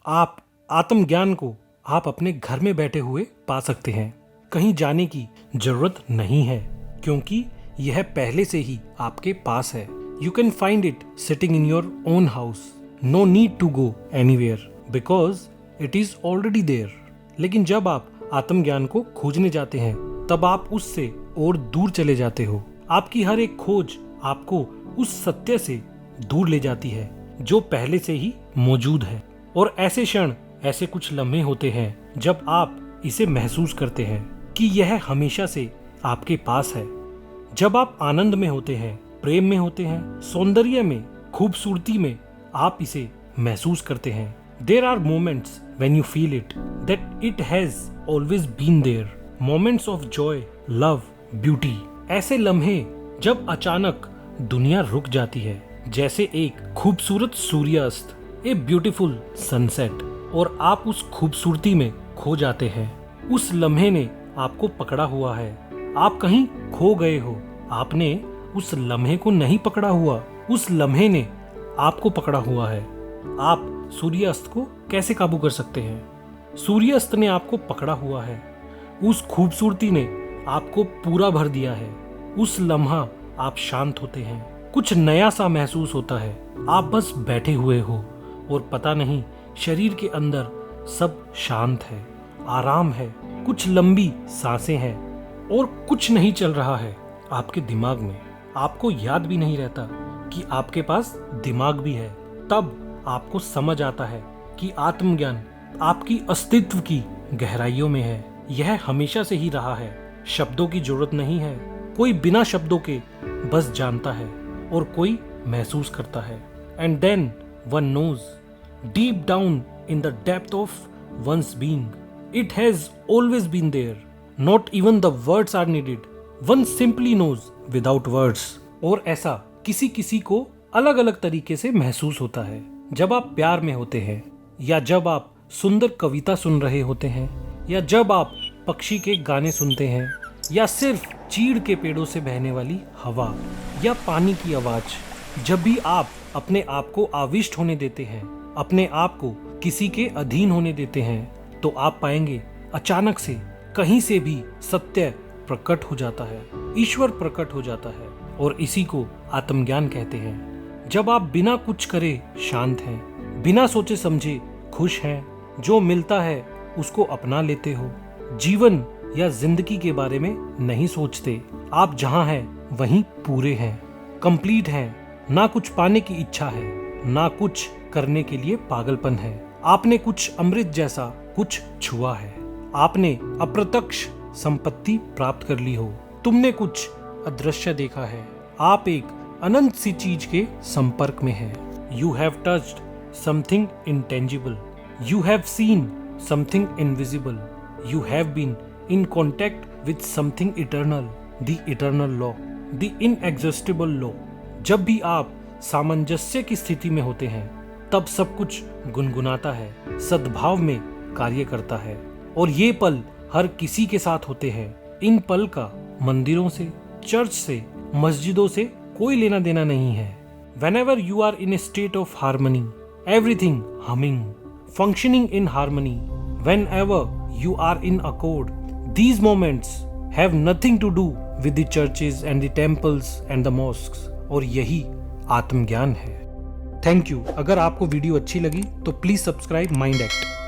आप आत्मज्ञान को आप अपने घर में बैठे हुए पा सकते हैं। कहीं जाने की जरूरत नहीं है, क्योंकि यह पहले से ही आपके पास है। You can find it sitting in your own house. No need to go anywhere because it is already there. लेकिन जब आप आत्मज्ञान को खोजने जाते हैं तब आप उससे और दूर चले जाते हो। आपकी हर एक खोज आपको उस सत्य से दूर ले जाती है जो पहले से ही मौजूद है। और ऐसे क्षण, ऐसे कुछ लम्हे होते हैं जब आप इसे महसूस करते हैं कि यह हमेशा से आपके पास है। जब आप आनंद में होते हैं, प्रेम में होते हैं, सौंदर्य में, खूबसूरती में, आप इसे महसूस करते हैं। There are moments when you feel it, that it has always been there. Moments of joy, love, beauty. ऐसे लम्हे जब अचानक दुनिया रुक जाती है, जैसे एक खूबसूरत सूर्यास्त, ए ब्यूटीफुल सनसेट, और आप उस खूबसूरती में खो जाते हैं। उस लम्हे ने आपको पकड़ा हुआ है। आप कहीं खो गए हो, आपने उस लम्हे को नहीं पकड़ा हुआ, उस लम्हे ने आपको पकड़ा हुआ है। आप सूर्यास्त को कैसे काबू कर सकते हैं? सूर्यास्त ने आपको पकड़ा हुआ है। उस खूबसूरती ने आपको पूरा भर दिया है। उस लम्हा आप शांत होते हैं, कुछ नया सा महसूस होता है। आप बस बैठे हुए हो और पता नहीं शरीर के अंदर सब शांत है, आराम है, कुछ लंबी सांसें हैं और कुछ नहीं चल रहा है आपके दिमाग में। आपको याद भी नहीं रहता कि आपके पास दिमाग भी है। तब आपको समझ आता है कि आत्मज्ञान आपकी अस्तित्व की गहराइयों में है। यह हमेशा से ही रहा है। शब्दों की जरूरत नहीं है। कोई बिना शब्दों के बस जानता है और कोई महसूस करता है। And then one knows deep down in the depth of one's being, it has always been there. Not even the words are needed. One simply knows without words. और ऐसा किसी किसी को अलग अलग तरीके से महसूस होता है। जब आप प्यार में होते हैं, या जब आप सुंदर कविता सुन रहे होते हैं, या जब आप पक्षी के गाने सुनते हैं, या सिर्फ चीड़ के पेड़ों से बहने वाली हवा या पानी की आवाज। जब भी आप अपने आप को आविष्ट होने देते हैं, अपने आप को किसी के अधीन होने देते हैं, तो आप पाएंगे अचानक से कहीं से भी सत्य प्रकट हो जाता है, ईश्वर प्रकट हो जाता है। और इसी को आत्मज्ञान कहते हैं। जब आप बिना कुछ करे शांत हैं, बिना सोचे समझे खुश हैं, जो मिलता है उसको अपना लेते हो, जीवन या जिंदगी के बारे में नहीं सोचते। आप जहां हैं वहीं पूरे हैं, कंप्लीट हैं। ना कुछ पाने की इच्छा है, ना कुछ करने के लिए पागलपन है। आपने कुछ अमृत जैसा कुछ छुआ है। आपने अप्रत्यक्ष संपत्ति प्राप्त कर ली हो। तुमने कुछ अदृश्य देखा है। आप एक अनंत सी चीज के संपर्क में है। You have touched something intangible. You have seen something invisible. You have been in contact with something eternal, the eternal law, the inexhaustible law. जब भी आप सामंजस्य की स्थिति में होते हैं, तब सब कुछ गुनगुनाता है, सद्भाव में कार्य करता है। और ये पल हर किसी के साथ होते हैं। इन पल का मंदिरों से, चर्च से, मस्जिदों से कोई लेना देना नहीं है। Whenever you are in a state of harmony, everything humming, functioning in harmony, whenever you are in accord, these moments have nothing to do with the churches and the temples and the mosques. और यही आत्मज्ञान है। Thank you. अगर आपको video अच्छी लगी तो please subscribe mind act.